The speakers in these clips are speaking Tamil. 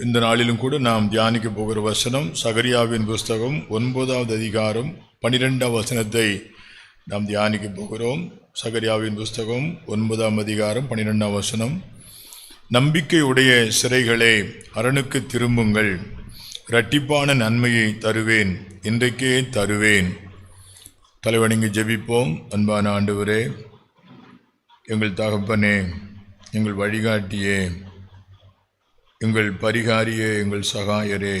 இந்த நாளிலும் கூட நாம் தியானிக்க போகிற வசனம் சகரியாவின் புஸ்தகம் 9வது அதிகாரம் 12வது வசனத்தை நாம் தியானிக்க போகிறோம். சகரியாவின் புஸ்தகம் 9ஆம் அதிகாரம் 12ஆம் வசனம். நம்பிக்கையுடைய சிறைகளே, அரணுக்கு திரும்புங்கள், இரட்டிப்பான நன்மையை தருவேன், இன்றைக்கே தருவேன். தலைவணங்கி ஜெபிப்போம். அன்பான ஆண்டவரே, எங்கள் தகப்பனே, எங்கள் வழிகாட்டியே, எங்கள் பரிகாரியே, எங்கள் சகாயரே,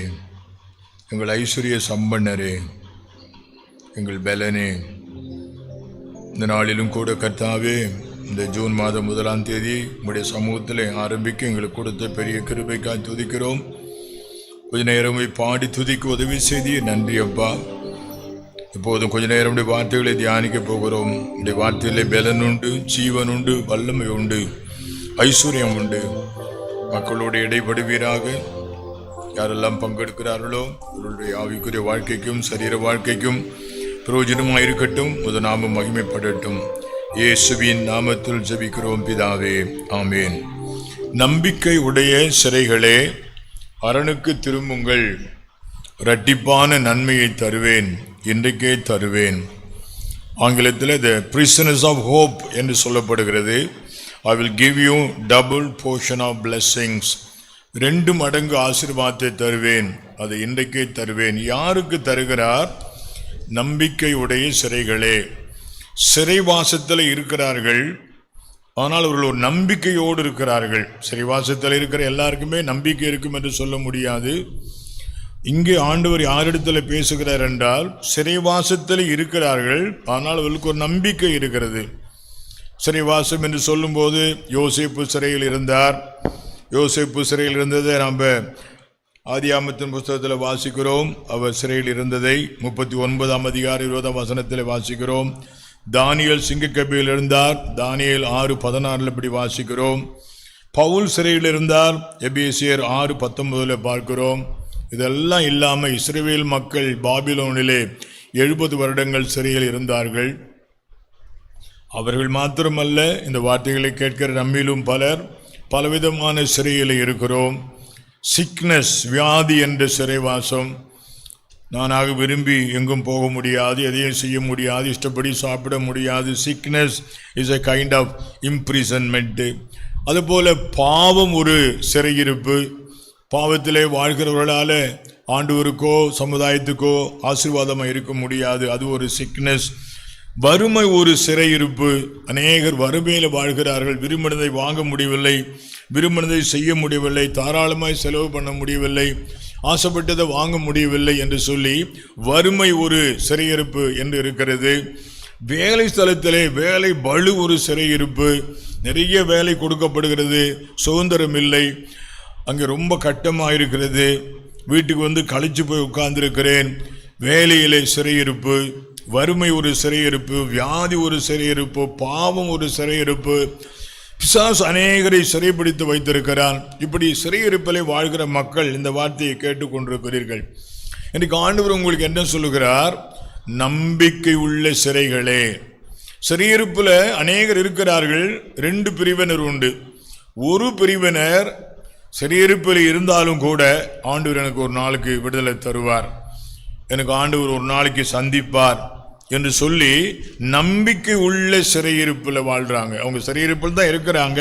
எங்கள் ஐஸ்வர்ய சம்பன்னரே, எங்கள் பலனே, இந்த நாளிலும் கூட கர்த்தாவே, இந்த ஜூன் மாதம் 1ஆம் தேதி உங்களுடைய சமூகத்தில் ஆரம்பிக்க எங்களுக்கு கொடுத்த பெரிய கிருபைக்காய் துதிக்கிறோம். கொஞ்ச நேரம் பாடி துதிக்க உதவி செய்தி நன்றி அப்பா. இப்போதும் கொஞ்ச நேரம் வார்த்தைகளை தியானிக்க போகிறோம். உடைய வார்த்தையிலே பலன் உண்டு, ஜீவன் உண்டு, வல்லமை உண்டு, ஐஸ்வர்யம் உண்டு. மக்களோடு இடைப்படுவீராக. யாரெல்லாம் பங்கெடுக்கிறார்களோ அவர்களுடைய ஆவிக்குரிய வாழ்க்கைக்கும் சரீர வாழ்க்கைக்கும் பிரயோஜனமாக இருக்கட்டும். முத நாமம் மகிமைப்படட்டும். இயேசுவின் நாமத்தில் ஜெபிக்கிறோம் பிதாவே, ஆமேன். நம்பிக்கை உடைய சிறைகளே, அரணுக்கு திரும்புங்கள், இரட்டிப்பான நன்மையை தருவேன், இன்றைக்கே தருவேன். ஆங்கிலத்தில் த பிரிசனர்ஸ் ஆஃப் ஹோப் என்று சொல்லப்படுகிறது. I will give you double portion of blessings. 2 மடங்கு ஆசீர்வாதத்தை தருவேன், அதை இன்றைக்கே தருவேன். யாருக்கு தருகிறார்? நம்பிக்கையுடைய சிறைகளே. சிறைவாசத்தில் இருக்கிறார்கள், ஆனால் அவர்கள் ஒரு நம்பிக்கையோடு இருக்கிறார்கள். சிறைவாசத்தில் இருக்கிற எல்லாருக்குமே நம்பிக்கை இருக்கும் என்று சொல்ல முடியாது. இங்கே ஆண்டவர் யாரிடத்தில் பேசுகிறார் என்றால், சிறைவாசத்தில் இருக்கிறார்கள், ஆனால் அவர்களுக்கு ஒரு நம்பிக்கை இருக்கிறது. சிறைவாசம் என்று சொல்லும்போது யோசேப்பு சிறையில் இருந்தார். யோசேப்பு சிறையில் இருந்ததை நாம் ஆதியாகமத்தின் புஸ்தகத்தில் வாசிக்கிறோம். அவர் சிறையில் இருந்ததை 39ஆம் அதிகாரம் 20ஆம் வசனத்தில் வாசிக்கிறோம். தானியேல் சிங்கக்கபியில் இருந்தார். தானியேல் 6:16 இப்படி வாசிக்கிறோம். பவுல் சிறையில் இருந்தார். எபேசியர் 6:19 பார்க்கிறோம். இதெல்லாம் இல்லாமல் இஸ்ரவேல் மக்கள் பாபிலோனிலே 70 வருடங்கள் சிறையில் இருந்தார்கள். அவர்கள் மாத்திரமல்ல, இந்த வார்த்தைகளை கேட்கிற நம்மிலும் பலர் பலவிதமான சிறையில் இருக்கிறோம். சிக்னஸ், வியாதி என்ற சிறைவாசம். நானாக விரும்பி எங்கும் போக முடியாது, எதையும் செய்ய முடியாது, இஷ்டப்படி சாப்பிட முடியாது. Sickness is a kind of imprisonment. அதுபோல பாவம் ஒரு சிறையிருப்பு. பாவத்திலே வாழ்கிறவர்களால் ஆண்டவருக்கோ சமுதாயத்துக்கோ ஆசீர்வாதமாக இருக்க முடியாது, அது ஒரு சிக்னஸ். வறுமை ஒரு சிறையிருப்பு. அநேகர் வறுமையில் வாழ்கிறார்கள். விரும்பினதை வாங்க முடியவில்லை, விரும்பினதை செய்ய முடியவில்லை, தாராளமாய் செலவு பண்ண முடியவில்லை, ஆசைப்பட்டதை வாங்க முடியவில்லை என்று சொல்லி வறுமை ஒரு சிறையிருப்பு என்று இருக்கிறது. வேலை ஸ்தலத்திலே வேலை பளு ஒரு சிறையிருப்பு. நிறைய வேலை கொடுக்கப்படுகிறது, சுதந்திரம் இல்லை, அங்கே ரொம்ப கட்டமாக இருக்கிறது. வீட்டுக்கு வந்து கழிச்சு போய் உட்கார்ந்துருக்கிறேன். வேலையிலே சிறையிருப்பு. வறுமை ஒரு சிறையிருப்பு, வியாதி ஒரு சிறையிருப்பு, பாவம் ஒரு சிறையிருப்பு. பிசாசு அநேகரை சிறைப்பிடித்து வைத்திருக்கிறான். இப்படி சிறையிருப்பிலே வாழ்கிற மக்கள் இந்த வார்த்தையை கேட்டுக்கொண்டிருக்கிறீர்கள். இன்னைக்கு ஆண்டவர் உங்களுக்கு என்ன சொல்லுகிறார்? நம்பிக்கை உள்ள சிறைகளே. சிறையிருப்பில் அநேகர் இருக்கிறார்கள். 2 பிரிவினர் உண்டு. ஒரு பிரிவினர் சிறையிருப்பில் இருந்தாலும் கூட ஆண்டவர் எனக்கு ஒரு நாளுக்கு விடுதலை தருவார், எனக்கு ஆண்டவர் ஒரு நாளைக்கு சந்திப்பார் என்று சொல்லி நம்பிக்கை உள்ள சிறையிருப்பில் வாழ்கிறாங்க. அவங்க சிறையிருப்பில் தான் இருக்கிறாங்க,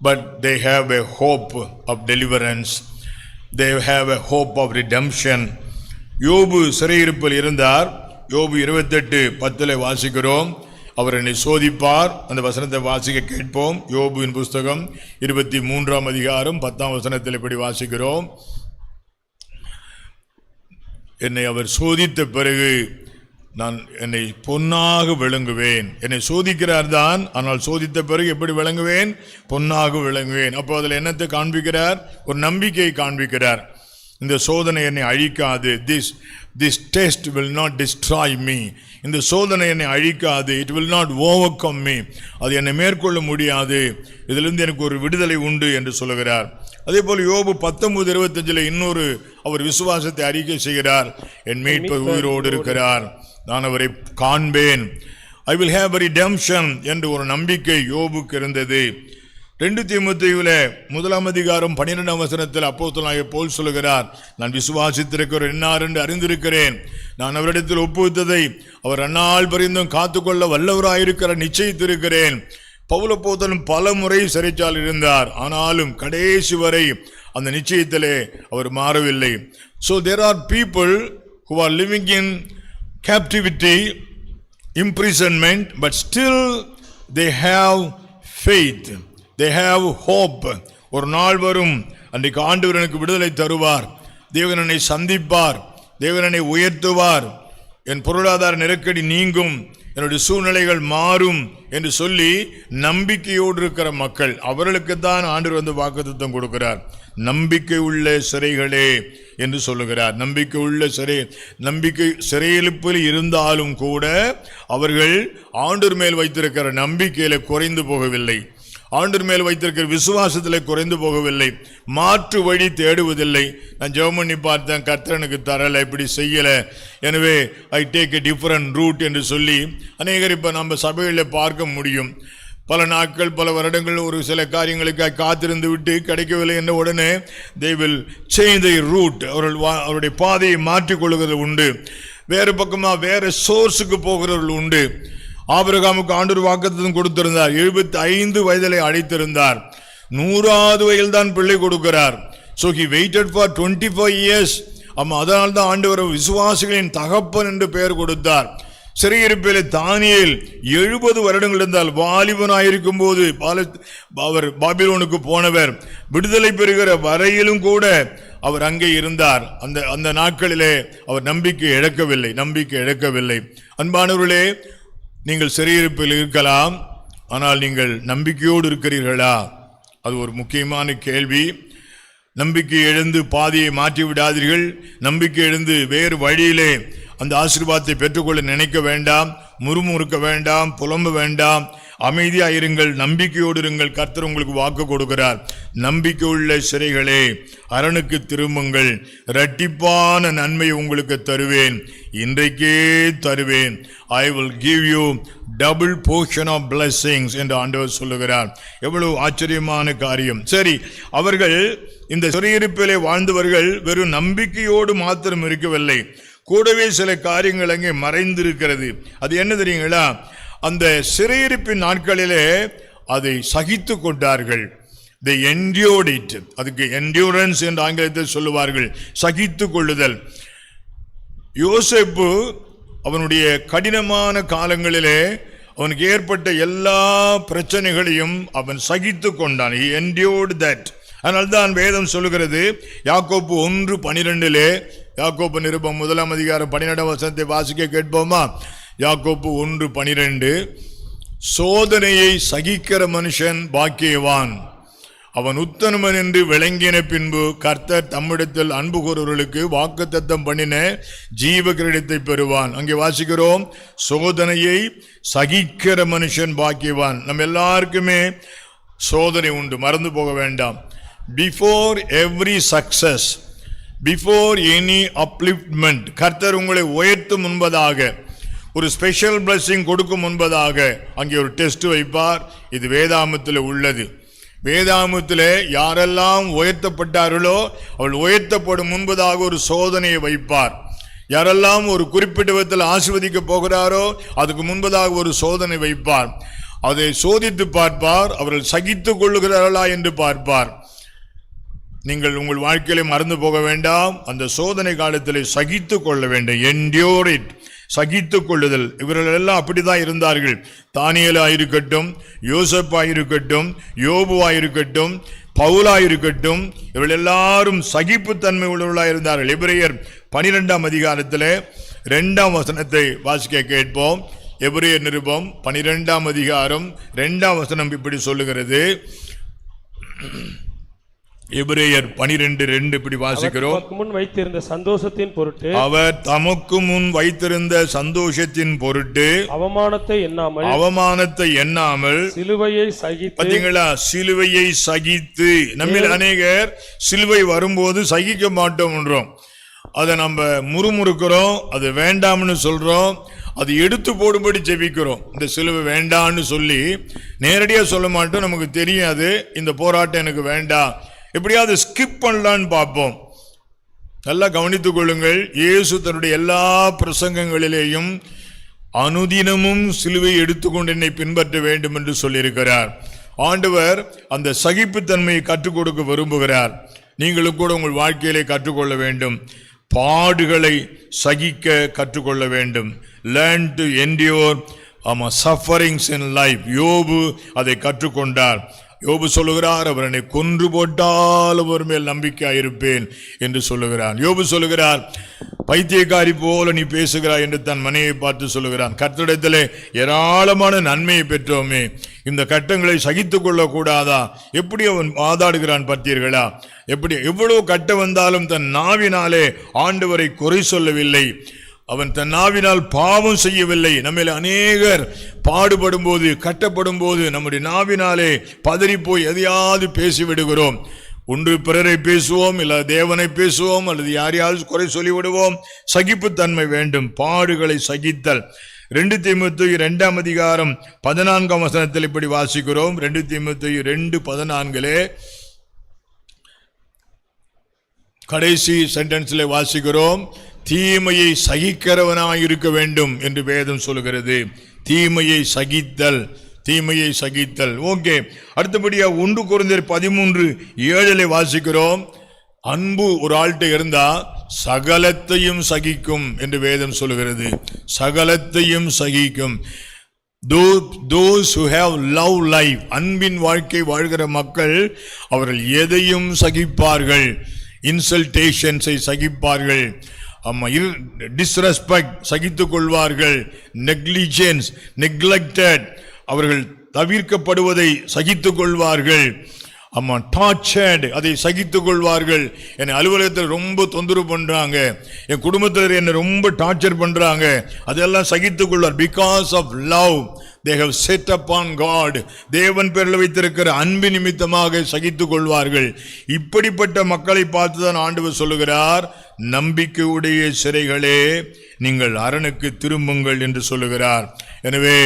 but they have a hope of deliverance, they have a hope of redemption. யோபு சிறையிருப்பில் இருந்தார். யோபு 28:10 வாசிக்கிறோம். அவர் என்னை சோதிப்பார். அந்த வசனத்தை வாசிக்க கேட்போம். யோபுவின் புஸ்தகம் 23ஆம் அதிகாரம் 10ஆம் வசனத்தில் இப்படி வாசிக்கிறோம். என்னை அவர் சோதித்த பிறகு நான் என்னை பொன்னாக விளங்குவேன். என்னை சோதிக்கிறார் தான், ஆனால் சோதித்த பிறகு எப்படி விளங்குவேன்? பொன்னாக விளங்குவேன். அப்போ அதில் என்னத்தை காண்பிக்கிறார்? ஒரு நம்பிக்கையை காண்பிக்கிறார். இந்த சோதனை என்னை அழிக்காது. this test will not destroy me. இந்த சோதனை என்னை அழிக்காது. it will not overcome me. அது என்னை மேற்கொள்ள முடியாது. இதிலிருந்து எனக்கு ஒரு விடுதலை உண்டு என்று சொல்லுகிறார். அதே போல யோபு 19:25 இன்னொரு அவர் விசுவாசத்தை அறிக்கை செய்கிறார். என் மீட்பர் உயிரோடு இருக்கிறார், நான் அவரை காண்பேன். I will have a redemption என்று ஒரு நம்பிக்கை யோபுக்கு இருந்தது. 2 தீமோத்தேயுவிலே 1:12 அப்போஸ்தலனாகிய பவுல் சொல்லுகிறார், நான் விசுவாசித்திருக்கிறவர் இன்னார் என்று அறிந்திருக்கிறேன், நான் அவரிடத்தில் ஒப்புவித்ததை அவர் அந்நாள் பரிந்தும் காத்துக்கொள்ள வல்லவராயிருக்கிற நிச்சயித்திருக்கிறேன். பவுல் அப்போஸ்தலன் பல முறை சிறைச்சாலையில் இருந்தார், ஆனாலும் கடைசி வரை அந்த நிச்சயத்திலே அவர் மாறவில்லை. So there are people who are living in captivity, imprisonment, but still they have faith, they have hope. ஒரு நாள் வரும், அன்றைக்கு ஆண்டவர் எனக்கு விடுதலை தருவார், தேவன் என்னை சந்திப்பார், தேவன் என்னை உயர்த்துவார், என் பொருளாதார நெருக்கடி நீங்கும், என்னுடைய சூழ்நிலைகள் மாறும் என்று சொல்லி நம்பிக்கையோடு இருக்கிற மக்கள், அவர்களுக்கு தான் ஆண்டவர் வந்து வாக்குத்தத்தம் கொடுக்கிறார். நம்பிக்கை உள்ள சிறைகளே என்று சொல்லுகிறார். நம்பிக்கை உள்ள நம்பிக்கை சிறையிருப்பில் இருந்தாலும் கூட அவர்கள் ஆண்டவர் மேல் வைத்திருக்கிற நம்பிக்கையில குறைந்து போகவில்லை, ஆண்டவர் மேல் வைத்திருக்கிற விசுவாசத்தில் குறைந்து போகவில்லை, மாற்று வழி தேடுவதில்லை. நான் ஜெபம் பண்ணி பார்த்தேன், கர்த்தர் எனக்கு தரலை, இப்படி செய்யலை, எனவே I take a different route என்று சொல்லி அநேகர் இப்போ நம்ம சபைகளில் பார்க்க முடியும். பல நாட்கள் பல வருடங்கள் ஒரு சில காரியங்களுக்காக காத்திருந்து விட்டு கிடைக்கவில்லை என்ற உடனே they will change their route, அவருடைய பாதையை மாற்றிக்கொள்கிறது உண்டு. வேறு பக்கமாக வேறு சோர்ஸுக்கு போகிறவர்கள் உண்டு. ஆபிரகாமுக்கு ஆண்டவர் வாக்குத்தத்தம் கொடுத்திருந்தார், 75 வயதிலே அழைத்திருந்தார், 100வது வயதில் தான் பிள்ளை கொடுக்கிறார். So he waited for 25 years. அதனால் தான் ஆண்டவர் விசுவாசிகளின் தகப்பன் என்று பெயர் கொடுத்தார். சிறையிருப்பிலே தானியேல் 70 வருடங்கள் இருந்தால், வாலிபனாயிருக்கும் போது அவர் பாபிலோனுக்கு போனவர், விடுதலை பெறுகிற வரையிலும் கூட அவர் அங்கே இருந்தார். அந்த நாட்களிலே அவர் நம்பிக்கை இழக்கவில்லை. அன்பானவர்களே, நீங்கள் சிறையிருப்பில் இருக்கலாம், ஆனால் நீங்கள் நம்பிக்கையோடு இருக்கிறீர்களா? அது ஒரு முக்கியமான கேள்வி. நம்பிக்கை எழுந்து பாதையை மாற்றி விடாதீர்கள். நம்பிக்கை எழுந்து வேறு வழியிலே அந்த ஆசீர்வாதத்தை பெற்றுக்கொள்ள நினைக்க வேண்டாம், முறுமுறுக்க வேண்டாம், புலம்ப வேண்டாம், அமைதியாயிருங்கள், நம்பிக்கையோடு இருங்கள். கர்த்தர் உங்களுக்கு வாக்கு கொடுக்கிறார். நம்பிக்கை உள்ள சிறைகளே, அரணுக்கு திரும்புங்கள், இரட்டிப்பான நன்மை உங்களுக்கு தருவேன், இன்றைக்கே தருவேன். I will give you double portion of blessings என்று ஆண்டவர் சொல்லுகிறார். எவ்வளவு ஆச்சரியமான காரியம். சரி, அவர்கள் இந்த சிறையிருப்பிலே வாழ்ந்தவர்கள் வெறும் நம்பிக்கையோடு மாத்திரம் இருக்கவில்லை, கூடவே சில காரியங்கள் அங்கே மறைந்திருக்கிறது. அது என்ன தெரியுங்களா? அந்த சிறையிருப்பின் நாட்களிலே அதை சகித்து கொண்டார்கள். they endured it. அதுக்கு endurance என்று ஆங்கிலத்தில் சொல்லுவார்கள், சகித்து கொள்ளுதல். யோசேப்பு அவனுடைய கடினமான காலங்களிலே அவனுக்கு ஏற்பட்ட எல்லா பிரச்சனைகளையும் அவன் சகித்து கொண்டான். he endured that. அதனால்தான் வேதம் சொல்லுகிறது, யாக்கோப்பு 1:12, யாக்கோப்பு நிருபம் 1:12 வாசிக்க கேட்போமா? யாக்கோப்பு 1:12, சோதனையை சகிக்கிற மனுஷன் பாக்கியவான், அவன் உத்தமன் என்று விளங்கின பின்பு கர்த்தர் தம்மிடத்தில் அன்பு கூறுவர்களுக்கு வாக்குத்தத்தம் பண்ணின ஜீவ கிரீடத்தை பெறுவான். அங்கே வாசிக்கிறோம், சோதனையை சகிக்கிற மனுஷன் பாக்கியவான். நம்ம எல்லாருக்குமே சோதனை உண்டு, மறந்து போக வேண்டாம். Before every success, before any upliftment, கர்த்தர் உங்களை உயர்த்தும் முன்பதாக, ஒரு ஸ்பெஷல் பிளஸிங் கொடுக்கும் முன்பதாக அங்கே ஒரு டெஸ்ட் வைப்பார். இது வேதாமத்தில் உள்ளது. வேதாமத்தில் யாரெல்லாம் உயர்த்தப்பட்டார்களோ அவள் உயர்த்தப்படும் முன்பதாக ஒரு சோதனையை வைப்பார். யாரெல்லாம் ஒரு குறிப்பிட்ட விதத்தில் ஆசீர்வதிக்க போகிறாரோ அதுக்கு முன்பதாக ஒரு சோதனை வைப்பார். அதை சோதித்து பார்ப்பார், அவர்கள் சகித்து கொள்ளுகிறார்களா என்று பார்ப்பார். நீங்கள் உங்கள் வாழ்க்கையிலே மறந்து போக வேண்டாம், அந்த சோதனை காலத்தில் சகித்து கொள்ள வேண்டும். endure it, சகித்து கொள்ளுதல். இவர்கள் எல்லாம் அப்படிதான் இருந்தார்கள். தானியேலாயிருக்கட்டும், யோசேப்பாயிருக்கட்டும், யோபுவாயிருக்கட்டும், பவுலாயிருக்கட்டும், இவர்கள் எல்லாரும் சகிப்புத்தன்மை உள்ளவர்களாக இருந்தார்கள். எபிரேயர் 12 2 வாசிக்க கேட்போம். எபிரேயர் நிருபம் 12 2 இப்படி சொல்லுகிறது. எபிரேயர் 12:2 இப்படி வாசிக்கிறோம். முன் வைத்திருந்த சந்தோஷத்தின் பொருட்டு, அவர் தமக்கு முன் வைத்திருந்த சந்தோஷத்தின் பொருட்டு அவமானத்தை எண்ணாமல் சிலுவையை சகித்து, பாத்தீங்களா, சிலுவையை சகித்து. நம்மில் அநேகர் சிலுவை வரும்போது சகிக்க மாட்டோம் என்றோம், அதை நம்ம முறுமுறுக்கிறோம், அது வேண்டாம்னு சொல்றோம். அது எடுத்து போடும்படி ஜெபிக்கிறோம். இந்த சிலுவை வேண்டான்னு சொல்லி நேரடியா சொல்ல மாட்டோம், நமக்கு தெரியாது இந்த போராட்டம் எனக்கு வேண்டாம், எப்படியாவது ஸ்கிப் பண்ணலான்னு பார்ப்போம். நல்லா கவனித்துக் கொள்ளுங்கள். இயேசு தன்னுடைய எல்லா பிரசங்கங்களிலேயும் அனுதினமும் சிலுவை எடுத்துக்கொண்டு என்னை பின்பற்ற வேண்டும் என்று சொல்லியிருக்கிறார். ஆண்டவர் அந்த சகிப்புத்தன்மையை கற்றுக் கொடுக்க விரும்புகிறார். நீங்களும் கூட உங்கள் வாழ்க்கையிலே கற்றுக்கொள்ள வேண்டும். பாடுகளை சகிக்க கற்றுக்கொள்ள வேண்டும். learn to endure sufferings in life. யோபு அதை கற்றுக்கொண்டார். யோபு சொல்லுகிறார், அவர் என்னை கொன்று போட்டால் அவர் மேல் நம்பிக்கையாயிருப்பேன் என்று சொல்லுகிறார். யோபு சொல்லுகிறார், பைத்தியக்காரி போல நீ பேசுகிறாய் என்று தன் மனைவியை பார்த்து சொல்லுகிறான். கர்த்தரிடத்திலே ஏராளமான நன்மையை பெற்றோமே, இந்த கட்டங்களை சகித்துக் கொள்ள கூடாதா? எப்படி அவன் வாதாடுகிறான் பார்த்தீர்களா? எப்படி எவ்வளவு கட்டம் வந்தாலும் தன் நாவினாலே ஆண்டவரை குறை சொல்லவில்லை. அவன் தன் நாவினால் பாவம் செய்யவில்லை. நம்மில் அநேகர் பாடுபடும் போது, கட்டப்படும் போது நம்முடைய நாவினாலே பதறி போய் எதையாவது பேசிவிடுகிறோம். ஒன்று பிறரை பேசுவோம், இல்ல தேவனை பேசுவோம், அல்லது யாரையாவது குறை சொல்லிவிடுவோம். சகிப்புத்தன்மை வேண்டும், பாடுகளை சகித்தல். 2 தீமோத்தேயு 2ஆம் அதிகாரம் 14ஆம் வசனத்தில் இப்படி வாசிக்கிறோம். 2 தீமோத்தேயு 2:14 கடைசி சென்டென்ஸ்ல வாசிக்கிறோம், தீமையை சகிக்கிறவனாய் இருக்க வேண்டும் என்று வேதம் சொல்கிறது. தீமையை சகித்தல், தீமையை சகித்தல். ஓகே, அடுத்தபடியா 1 கொரிந்தியர் 13:7 வாசிக்கிறோம், அன்பு ஒரு ஆள்கிட்ட இருந்தா சகலத்தையும் சகிக்கும் என்று வேதம் சொல்கிறது. சகலத்தையும் சகிக்கும். Those who have love life, அன்பின் வாழ்க்கை வாழ்கிற மக்கள் அவர்கள் எதையும் சகிப்பார்கள். இன்சல்டேஷன்ஸை சகிப்பார்கள். டிஸ்ரெஸ்பெக்ட் சகித்துக் கொள்வார்கள். நெக்லிஜென்ஸ், நெக்லெக்டட் அவர்கள் தவிர்க்கப்படுவதை சகித்துக் கொள்வார்கள். டார்ச்சர்ட் அதை சகித்துக் கொள்வார்கள். என்னை அலுவலகத்தில் ரொம்ப தொந்தரவு பண்றாங்க, என் குடும்பத்தில் என்னை ரொம்ப டார்ச்சர் பண்றாங்க, அதெல்லாம் சகித்துக் கொள்வார். Because of love they have set upon God. தேவன் பேரில் வைத்திருக்கிற அன்பு நிமித்தமாக சகித்துக் கொள்வார்கள். இப்படிப்பட்ட மக்களை பார்த்துதான் ஆண்டவர் சொல்லுகிறார், நம்பிக்கையுடைய சிறைகளே நீங்கள் அரணுக்கு திரும்புங்கள் என்று சொல்லுகிறார். எனவே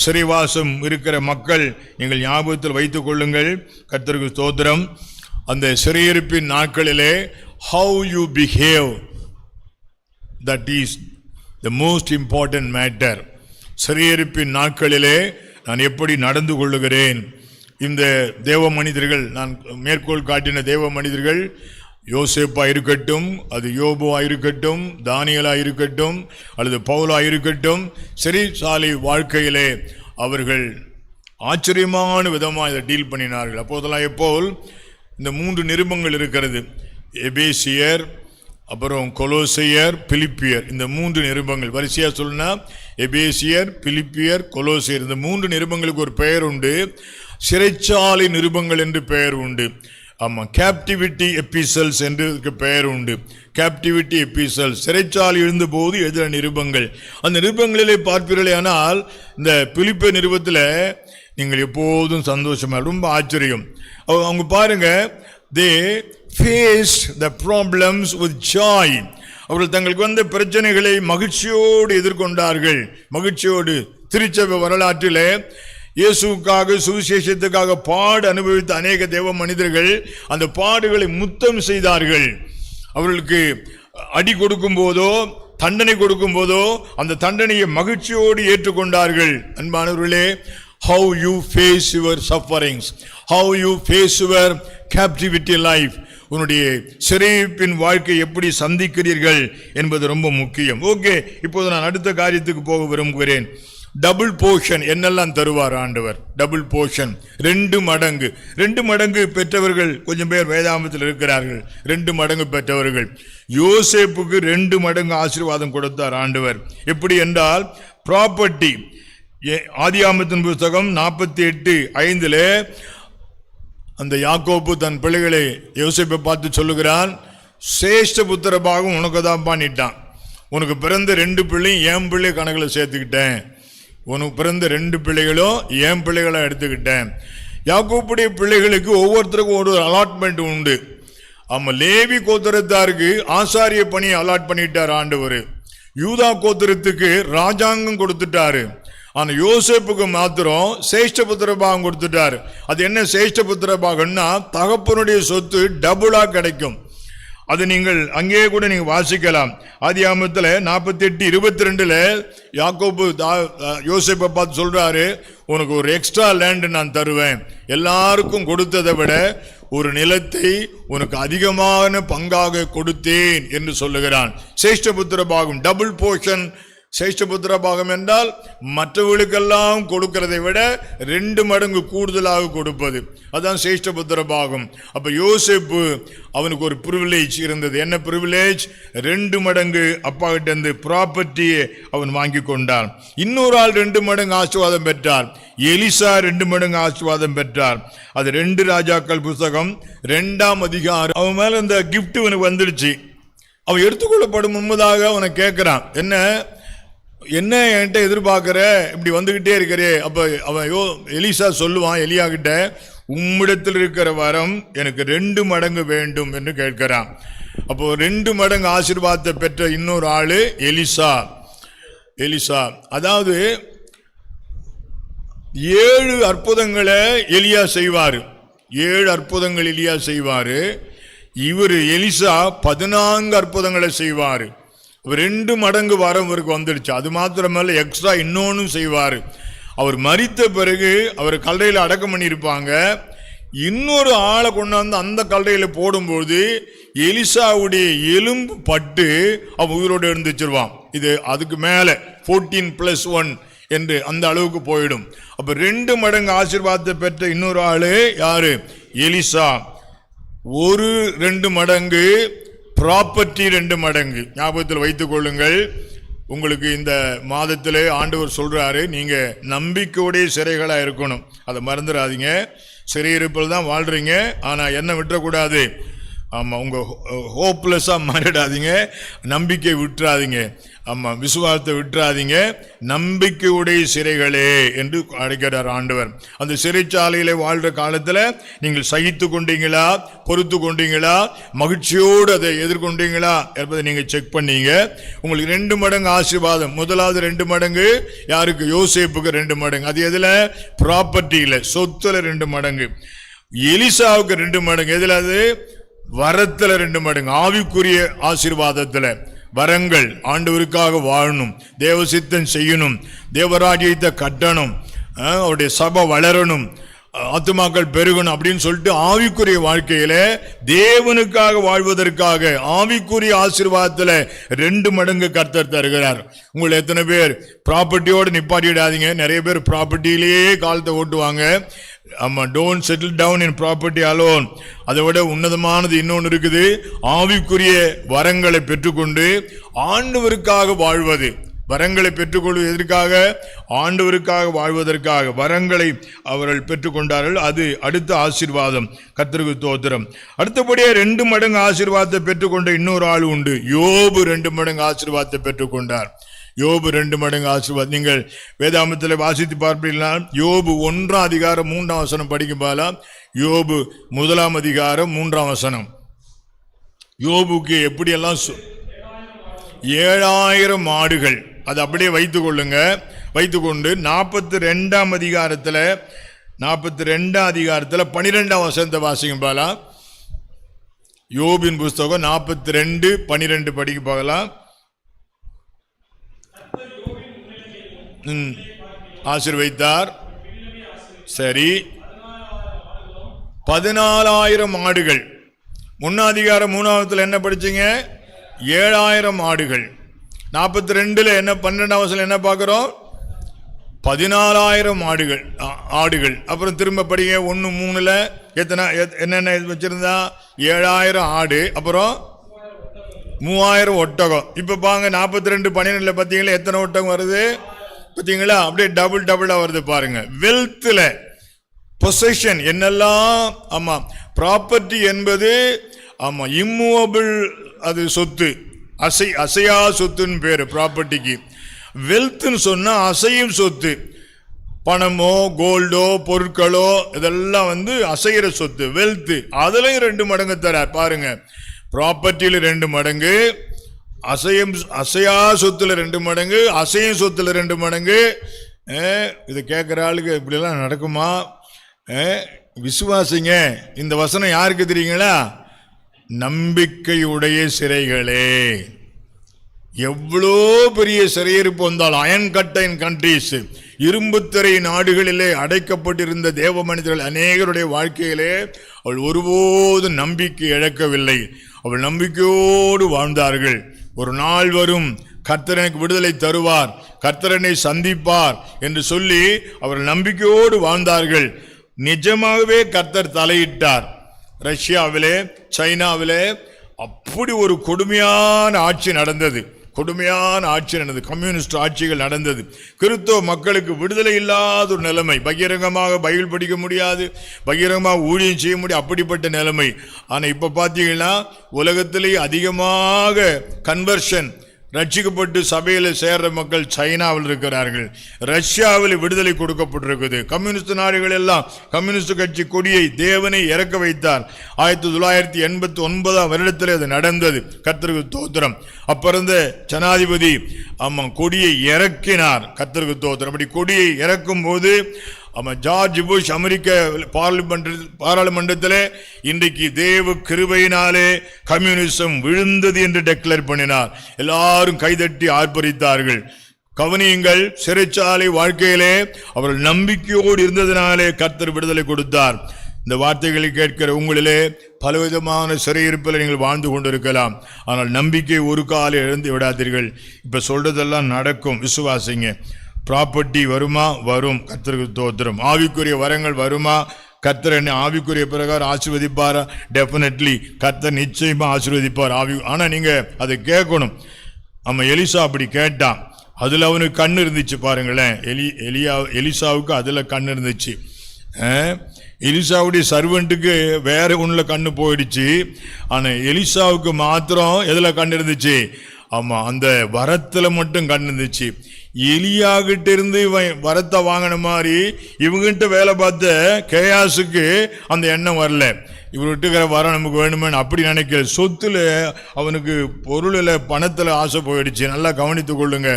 சிறைவாசம் இருக்கிற மக்கள் நீங்கள் ஞாபகத்தில் வைத்துக் கொள்ளுங்கள். கர்த்தருக்கு ஸ்தோத்திரம். அந்த சிறையிருப்பின் நாட்களிலே how you behave, that is the most important matter. சிறையிருப்பின் நாட்களிலே நான் எப்படி நடந்து கொள்ளுகிறேன். இந்த தேவ மனிதர்கள், நான் மேற்கோள் காட்டின தேவ மனிதர்கள், யோசேப்பா இருக்கட்டும், அது யோபுவா இருக்கட்டும், தானியேலா இருக்கட்டும், அல்லது பவுலா இருக்கட்டும், சிறைச்சாலை வாழ்க்கையிலே அவர்கள் ஆச்சரியமான விதமாக இதை டீல் பண்ணினார்கள். அப்போதெல்லாம் எப்போல் இந்த 3 நிருபங்கள் இருக்கிறது, எபேசியர், அப்புறம் கொலோசையர், பிலிப்பியர். இந்த 3 நிருபங்கள் வரிசையா சொல்லுனா எபேசியர், பிலிப்பியர், கொலோசையர். இந்த 3 நிருபங்களுக்கு ஒரு பெயர் உண்டு, சிறைச்சாலை நிருபங்கள் என்று பெயர் உண்டு. கேப்டிவிட்டி எபிசல்ஸ் என்று பெயர் உண்டு. கேப்டிவிட்டி எபிசல், சிறைச்சாலை இருந்த போது எழுதின நிருபங்கள். அந்த நிருபங்களிலே பார்ப்பீர்களே, ஆனால் இந்த பிலிப்பியர் நிருபத்தில் நீங்கள் எப்போதும் சந்தோஷமா, ரொம்ப ஆச்சரியம். அவங்க பாருங்க, they faced the problems with joy. அவர்கள் தங்களுக்கு வந்த பிரச்சனைகளை மகிழ்ச்சியோடு எதிர்கொண்டார்கள். மகிழ்ச்சியோடு. திருச்சபை வரலாற்றிலே இயேசுவுக்காக, சுவிசேஷத்துக்காக பாடு அனுபவித்த அநேக தேவ மனிதர்கள் அந்த பாடுகளை முத்தம் செய்தார்கள். அவர்களுக்கு அடி கொடுக்கும் போதோ, தண்டனை கொடுக்கும் போதோ அந்த தண்டனையை மகிழ்ச்சியோடு ஏற்றுக்கொண்டார்கள். அன்பானவர்களே, how you face your sufferings, how you face your captivity life, உன்னுடைய சிறைப்பின் வாழ்க்கை எப்படி சந்திக்கிறீர்கள் என்பது ரொம்ப முக்கியம். ஓகே, இப்போது நான் அடுத்த காரியத்துக்கு போக விரும்புகிறேன். டபுள் போர்ஷன் என்னெல்லாம் தருவார் ஆண்டவர்? டபுள் போர்ஷன், 2 மடங்கு. 2 மடங்கு பெற்றவர்கள் கொஞ்சம் பேர் வேதாமத்தில் இருக்கிறார்கள். 2 மடங்கு பெற்றவர்கள். யோசேப்புக்கு 2 மடங்கு ஆசீர்வாதம் கொடுத்தார் ஆண்டவர். எப்படி என்றால், ப்ராப்பர்ட்டி. ஆதியாகமத்தின் புத்தகம் 48:5 அந்த யாக்கோபு தன் பிள்ளைகளை யோசேப்பை பார்த்து சொல்லுகிறான், சேஷ்ட புத்திர பாகம் உனக்கு தான் பண்ணிட்டான். உனக்கு பிறந்த 2 பிள்ளையும் என் பிள்ளை கணக்கில் சேர்த்துக்கிட்டேன். உனக்கு பிறந்த 2 பிள்ளைகளும் என் பிள்ளைகளை எடுத்துக்கிட்டேன். யாக்கோப்புடைய பிள்ளைகளுக்கு ஒவ்வொருத்தருக்கும் ஒரு அலாட்மெண்ட் உண்டு. லேவி கோத்திரத்தாருக்கு ஆசாரிய பணியை அலாட் பண்ணிட்டார் ஆண்டவர். யூதா கோத்திரத்துக்கு ராஜாங்கம் கொடுத்துட்டாரு. ஆனா யோசேப்புக்கு மாத்திரம் சேஷ்டபுத்திர பாகம் கொடுத்துட்டாரு. அது என்ன சேஷ்டபுத்திர பாகம்னா தகப்பனுடைய சொத்து டபுளா கிடைக்கும். அது நீங்கள் அங்கேயே கூட நீங்க வாசிக்கலாம். ஆதியாகமத்துல 48:22 யாக்கோபு யோசேப்பை பார்த்து சொல்றாரு, உனக்கு ஒரு எக்ஸ்ட்ரா லேண்ட் நான் தருவேன், எல்லாருக்கும் கொடுத்ததை விட ஒரு நிலத்தை உனக்கு அதிகமான பங்காக கொடுத்தேன் என்று சொல்லுகிறான். சேஷ்டபுத்திர பாகம் டபுள் போர்ஷன். சேஷ்டபுத்திர பாகம் என்றால் மற்றவர்களுக்கெல்லாம் கொடுக்கிறதை விட 2 மடங்கு கூடுதலாக கொடுப்பது, அதான் சேஷ்டபுத்திர பாகம். அப்ப யோசேப்பு அவனுக்கு ஒரு பிரிவிலேஜ் இருந்தது. என்ன பிரிவிலேஜ்? 2 மடங்கு அப்பா கிட்ட இருந்து ப்ராப்பர்ட்டியை அவன் வாங்கி கொண்டான். இன்னொரு ஆள் 2 மடங்கு ஆசீர்வாதம் பெற்றார். எலிசா 2 மடங்கு ஆசீர்வாதம் பெற்றார். அது 2 ராஜாக்கள் புஸ்தகம் 2ஆம் அதிகாரம். அவன் மேல இந்த கிஃப்ட் இவனுக்கு வந்துடுச்சு. அவன் எடுத்துக்கொள்ளப்படும் முன்பதாக அவனை கேட்கிறான், என்ன என்கிட்ட எதிர்பார்க்கிற, இப்படி வந்துகிட்டே இருக்கிறே. அப்ப அவன் எலிசா சொல்லுவான் எலியா கிட்ட, உம்மிடத்தில் இருக்கிற வரம் எனக்கு 2 மடங்கு வேண்டும் என்று கேட்கிறான். அப்போ 2 மடங்கு ஆசீர்வாதத்தை பெற்ற இன்னொரு ஆளு எலிசா. அதாவது 7 அற்புதங்களை எலியா செய்வாரு. 7 அற்புதங்கள் எலியா செய்வாரு. இவர் எலிசா 14 அற்புதங்களை செய்வாரு. 2 மடங்கு வரம் இவருக்கு வந்துடுச்சு. அது மாத்திரமல்ல, எக்ஸ்ட்ரா இன்னொன்னு செய்வாரு. அவர் மரித்த பிறகு அவர் கல்லறையில் அடக்கம் பண்ணியிருப்பாங்க. இன்னொரு ஆளை கொண்டாந்து அந்த கல்லறையில போடும்போது எலிசாவுடைய எலும்பு பட்டு அவன் உயிரோடு இருந்துச்சிருவான். இது அதுக்கு மேல 14+1 என்று அந்த அளவுக்கு போயிடும். அப்ப 2 மடங்கு ஆசீர்வாதத்தை பெற்ற இன்னொரு ஆளு யாரு? எலிசா. 2 மடங்கு ப்ராப்பர்ட்டி 2 மடங்கு. ஞாபகத்தில் வைத்துக் கொள்ளுங்கள். உங்களுக்கு இந்த மாதத்திலே ஆண்டவர் சொல்றாரு, நீங்க நம்பிக்கையுடைய சிறைகளா இருக்கணும். அதை மறந்துடாதீங்க. சிறையிருப்பில் தான் வாழ்றீங்க, ஆனா என்ன விட்டுறக்கூடாது. ஆமா, உங்க ஹோப்லெஸ்ஸா மாறிடாதீங்க, நம்பிக்கை விட்டுறாதீங்க. ஆமா, விசுவாசத்தை விட்டுறாதீங்க. நம்பிக்கையுடைய சிறைகளே என்று அழைக்கிறார் ஆண்டவர். அந்த சிறைச்சாலையில வாழ்ற காலத்துல நீங்கள் சகித்து கொண்டீங்களா, பொறுத்து கொண்டீங்களா, மகிழ்ச்சியோடு அதை எதிர்கொண்டீங்களா என்பதை நீங்க செக் பண்ணீங்க. உங்களுக்கு 2 மடங்கு ஆசீர்வாதம். முதலாவது 2 மடங்கு யாருக்கு? யோசேப்புக்கு 2 மடங்கு. அது எதுல? ப்ராப்பர்ட்டியில, சொத்துல 2 மடங்கு. எலிசாவுக்கு 2 மடங்கு. எதுல? அது வரத்துல 2 மடங்கு. ஆவிக்குரிய ஆசீர்வாதத்துல வரங்கள். ஆண்டவருக்காக வாழணும், தேவசித்தம் செய்யணும், தேவராஜ்யத்தை கட்டணும், அவருடைய சபை வளரணும், ஆத்துமாக்கள் பெருகணும் அப்படின்னு சொல்லிட்டு ஆவிக்குரிய வாழ்க்கையில தேவனுக்காக வாழ்வதற்காக ஆவிக்குரிய ஆசீர்வாதத்துல 2 மடங்கு கர்த்தர் தருகிறார். உங்களை எத்தனை பேர் ப்ராப்பர்ட்டியோடு நிப்பாட்டிடாதீங்க. நிறைய பேர் ப்ராப்பர்ட்டியிலேயே காலத்தை ஓட்டுவாங்க. ஆமா, don't settle down in property alone. அதை விட உன்னதமானது இன்னொன்று இருக்குது. ஆவிக்குரிய வரங்களை பெற்றுக்கொண்டு ஆண்டவருக்காக வாழ்வது. வரங்களை பெற்றுக்கொள்வது எதற்காக? ஆண்டவருக்காக வாழ்வதற்காக வரங்களை அவர்கள் பெற்றுக்கொண்டார்கள். அது அடுத்த ஆசீர்வாதம். கர்த்தருக்கு ஸ்தோத்திரம். அடுத்தபடியே 2 மடங்கு ஆசீர்வாதத்தை பெற்றுக்கொண்ட இன்னொரு ஆள் உண்டு. யோபு 2 மடங்கு ஆசீர்வாதத்தை பெற்றுக்கொண்டார். யோபு 2 மடங்கு ஆசீர்வாதம். நீங்கள் வேதாமத்தில் வாசித்து பார்ப்பீங்களா? யோபு 1ஆம் அதிகாரம் 3ஆம் வசனம் படிக்கும்போது, யோபு 1ஆம் அதிகாரம் 3ஆம் வசனம். யோபுக்கு எப்படியெல்லாம் 7000 ஆடுகள். அது அப்படியே வைத்துக் கொள்ளுங்க. வைத்துக்கொண்டு 42ஆம் அதிகாரத்தில் 12ஆம் வசனத்தை வாசிக்கும் பாலா. யோபின் புஸ்தகம் 42:12 படிக்க போகலாம். ஆசீர்வதித்தார். சரி, 14,000 ஆடுகள். 1ஆம் அதிகாரம் 3ஆவதுல என்ன படிச்சீங்க? 7,000 ஆடுகள். 42ல என்ன 12ஆம் வசனம் என்ன பார்க்கிறோம்? 14,000 ஆடுகள். அப்புறம் திரும்ப படிங்க 1:3ல எத்தனை என்னென்ன வச்சிருந்தா? 7,000 ஆடு, அப்புறம் 3,000 ஒட்டகம். இப்ப பாங்க 42:12 பார்த்தீங்களா எத்தனை ஒட்டகம் வருது? பார்த்தீங்களா? அப்படியே டபுளா வருது பாருங்க. வெல்த்ல பொசஷன் என்னெல்லாம். ஆமா, ப்ராப்பர்ட்டி என்பது ஆமா இம்மூவபிள், அது சொத்து, அசையா சொத்துன்னு பேரு ப்ராப்பர்ட்டிக்கு. வெல்த்னு சொன்னா அசையும் சொத்து. பணமோ கோல்டோ பொருட்களோ இதெல்லாம் அசைகிற சொத்து, வெல்த். அதுலயும் 2 மடங்கு தரார் பாருங்க. ப்ராப்பர்ட்டியில 2 மடங்கு, அசையா சொத்துல 2 மடங்கு, அசையும் சொத்துல 2 மடங்கு. இதை கேட்குற ஆளுக்கு இப்படிலாம் நடக்குமா? விசுவாசிங்க. இந்த வசனம் யாருக்கு தெரியுங்களா? நம்பிக்கையுடைய சிறைகளே. எவ்வளோ பெரிய சிறையிருப்பு வந்தால், அயன் கட்டைன் கண்ட்ரீஸ், இரும்புத்திரை நாடுகளிலே அடைக்கப்பட்டிருந்த தேவ மனிதர்கள் அநேகருடைய வாழ்க்கையிலே அவள் ஒருபோதும் நம்பிக்கை இழக்கவில்லை. அவள் நம்பிக்கையோடு வாழ்ந்தார்கள். ஒரு நாள் வரும், கர்த்தர் எனக்கு விடுதலை தருவார், கர்த்தர் என்னை சந்திப்பார் என்று சொல்லி அவர்கள் நம்பிக்கையோடு வாழ்ந்தார்கள். நிஜமாகவே கர்த்தர் தலையிட்டார். ரஷ்யாவிலே, சைனாவிலே அப்படி ஒரு கொடுமையான ஆட்சி நடந்தது. கம்யூனிஸ்ட் ஆட்சிகள் நடந்தது. கிறிஸ்தவ மக்களுக்கு விடுதலை இல்லாத ஒரு நிலைமை. பகிரங்கமாக பைபிள் படிக்க முடியாது, பகிரங்கமாக ஊழியம் செய்ய முடியாது, அப்படிப்பட்ட நிலைமை. ஆனால் இப்போ பார்த்தீங்கன்னா உலகத்திலேயே அதிகமாக கன்வர்ஷன், ரட்சிக்கப்பட்டு சபையில் சேர்ற மக்கள் சைனாவில் இருக்கிறார்கள். ரஷ்யாவில் விடுதலை கொடுக்கப்பட்டிருக்குது. கம்யூனிஸ்ட் நாடுகள் எல்லாம் கம்யூனிஸ்ட் கட்சி கொடியை தேவனை இறக்க வைத்தார். 1989 வருடத்தில் அது நடந்தது. கர்த்தருக்கு ஸ்தோத்திரம். அப்ப இருந்த ஜனாதிபதி கொடியை இறக்கினார். கர்த்தருக்கு ஸ்தோத்திரம். அப்படி கொடியை இறக்கும் போது ஜார்ஜ் புஷ் அமெரிக்க பாராளுமன்றத்தில் இன்றைக்கு தேவ கிருபையினாலே கம்யூனிசம் விழுந்தது என்று டெக்ளேர் பண்ணினார். எல்லாரும் கைதட்டி ஆர்ப்பரித்தார்கள். கவனியுங்கள், சிறைச்சாலை வாழ்க்கையிலே அவர்கள் நம்பிக்கையோடு இருந்ததினாலே கர்த்தர் விடுதலை கொடுத்தார். இந்த வார்த்தைகளை கேட்கிற உங்களிலே பலவிதமான சிறையிருப்பில் நீங்கள் வாழ்ந்து கொண்டிருக்கலாம். ஆனால் நம்பிக்கை ஒரு காலம் இழந்து விடாதீர்கள். இப்ப சொல்றதெல்லாம் நடக்கும், விசுவாசிங்க. ப்ராப்பர்ட்டி வருமா? வரும். கர்த்தருக்கு ஸ்தோத்திரம். ஆவிக்குரிய வரங்கள் வருமா? கர்த்தர் என்னை ஆவிக்குரிய பிரகாரம் ஆசீர்வதிப்பார். டெஃபினெட்லி கர்த்தர் நிச்சயமா ஆசீர்வதிப்பார். ஆனா நீங்க அதை கேட்கணும். எலிசா அப்படி கேட்டான். அதுல அவனுக்கு கண்ணு இருந்துச்சு. பாருங்களேன், எலிசாவுக்கு அதுல கண்ணு இருந்துச்சு. எலிசாவுடைய சர்வெண்ட்டுக்கு வேற ஒண்ணுல கண்ணு போயிடுச்சு. ஆனா எலிசாவுக்கு மாத்திரம் எதுல கண்ணு இருந்துச்சு? அந்த வரத்துல மட்டும் கண்ணு இருந்துச்சு. எலியாகிட்ட இருந்து இவன் வரத்தை வாங்கின மாதிரி இவங்கிட்ட வேலை பார்த்த கேயாசுக்கு அந்த எண்ணம் வரல. இவர்கிட்ட வரம் நமக்கு வேணுமே அப்படி நினைக்கல. சொத்துல அவனுக்கு பொருளில் பணத்தில் ஆசை போயிடுச்சு. நல்லா கவனித்துக் கொள்ளுங்க.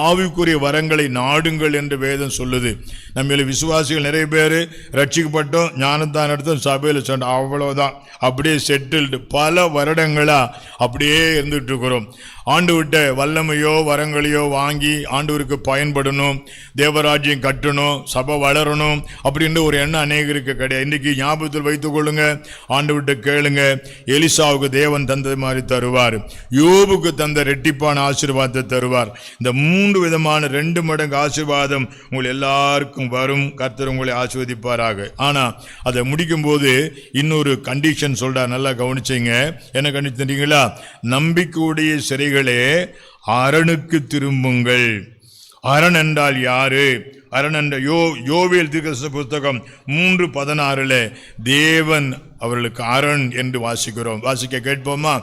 ஆவிக்குரிய வரங்களை நாடுங்கள் என்று வேதம் சொல்லுது. நம்ம விசுவாசிகள் நிறைய பேர் ரட்சிக்கப்பட்டோம், ஞானத்தான் எடுத்தோம், சபையில் சொன்னோம், அவ்வளவுதான், அப்படியே செட்டில்டு. பல வருடங்களா அப்படியே இருந்துட்டு இருக்கிறோம். ஆண்டு விட்ட வல்லமையோ வரங்களையோ வாங்கி ஆண்டவருக்கு பயன்படணும், தேவராஜ்யம் கட்டணும், சபை வளரணும் அப்படின்ற ஒரு எண்ணம் அநேகருக்கு கிடையாது. இன்னைக்கு ஞாபகத்தில் வைத்துக் கொள்ளுங்க, ஆண்டு விட்டு கேளுங்க. எலிசாவுக்கு தேவன் தந்தது மாதிரி தருவார். யோபுக்கு தந்த ரெட்டிப்பான ஆசீர்வாதத்தை தருவார். இந்த 3 விதமான 2 மடங்கு ஆசீர்வாதம் உங்கள் எல்லாருக்கும் வரும். கர்த்தர் உங்களை ஆசீர்வதிப்பாராக. ஆனா அதை முடிக்கும் போது இன்னொரு கண்டிஷன் சொல்றார். நல்லா கவனிச்சீங்க. என்ன கண்டிச்சீங்களா? நம்பிக்கையுடைய சிறைகளே அரணுக்கு திரும்புங்கள். அரண் என்றால் யாரு? அரண் என்ற யோவேல் தீர்க்கதரிசன புத்தகம் 3:16 தேவன் அவர்களுக்கு அரண் என்று வாசிக்கிறோம். வாசிக்க கேட்போமா?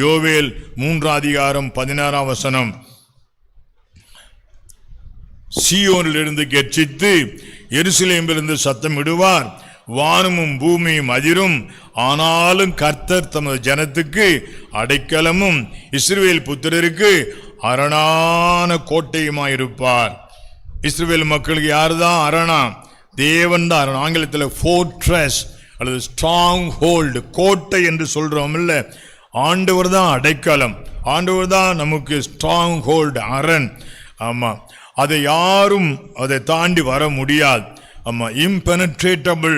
யோவேல் 3:16 சீயோனிலிருந்து கெர்ச்சித்து எருசலேமிலிருந்து சத்தமிடுவார், வானமும் பூமியும் அதிரும். ஆனாலும் கர்த்தர் தமது ஜனத்துக்கு அடைக்கலமும் இஸ்ரவேல் புத்திரருக்கு அரணான கோட்டையுமாயிருப்பார். இஸ்ரவேல் மக்களுக்கு யாருதான் அரணா? தேவன் தான் அரண். ஆங்கிலத்தில் ஃபோர்ட்ரஸ் அல்லது ஸ்ட்ராங் ஹோல்டு, கோட்டை என்று சொல்றோம் இல்ல. ஆண்டவர் தான் அடைக்கலம், ஆண்டவர் தான் நமக்கு ஸ்ட்ராங் ஹோல்டு, அரண். ஆமா, அதை யாரும் அதை தாண்டி வர முடியாது. இம்பெனட்ரேட்டபிள்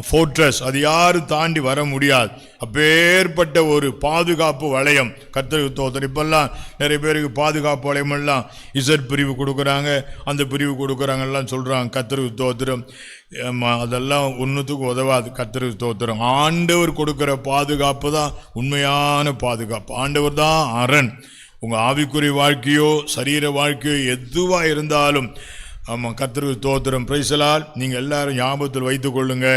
ஃபோர்ட்ரஸ், அது யாரும் தாண்டி வர முடியாது. அப்பேற்பட்ட ஒரு பாதுகாப்பு வளையம் கர்த்தருக்கு ஸ்தோத்திரம். இப்பெல்லாம் நிறைய பேருக்கு பாதுகாப்பு வளையம் எல்லாம் இசட் பிரிவு கொடுக்குறாங்க, அந்த பிரிவு கொடுக்குறாங்கலாம் சொல்றாங்க. கர்த்தருக்கு ஸ்தோத்திரம். அதெல்லாம் ஒன்றுத்துக்கு உதவாது. கர்த்தருக்கு ஸ்தோத்திரம். ஆண்டவர் கொடுக்கிற பாதுகாப்பு தான் உண்மையான பாதுகாப்பு. ஆண்டவர் தான் அரண். உங்க ஆவிக்குரிய வாழ்க்கையோ சரீர வாழ்க்கையோ எதுவா இருந்தாலும் கர்த்தருக்கு ஸ்தோத்திரம். பிரைசலால் நீங்கள் எல்லாரும் ஞாபகத்தில் வைத்துக் கொள்ளுங்க.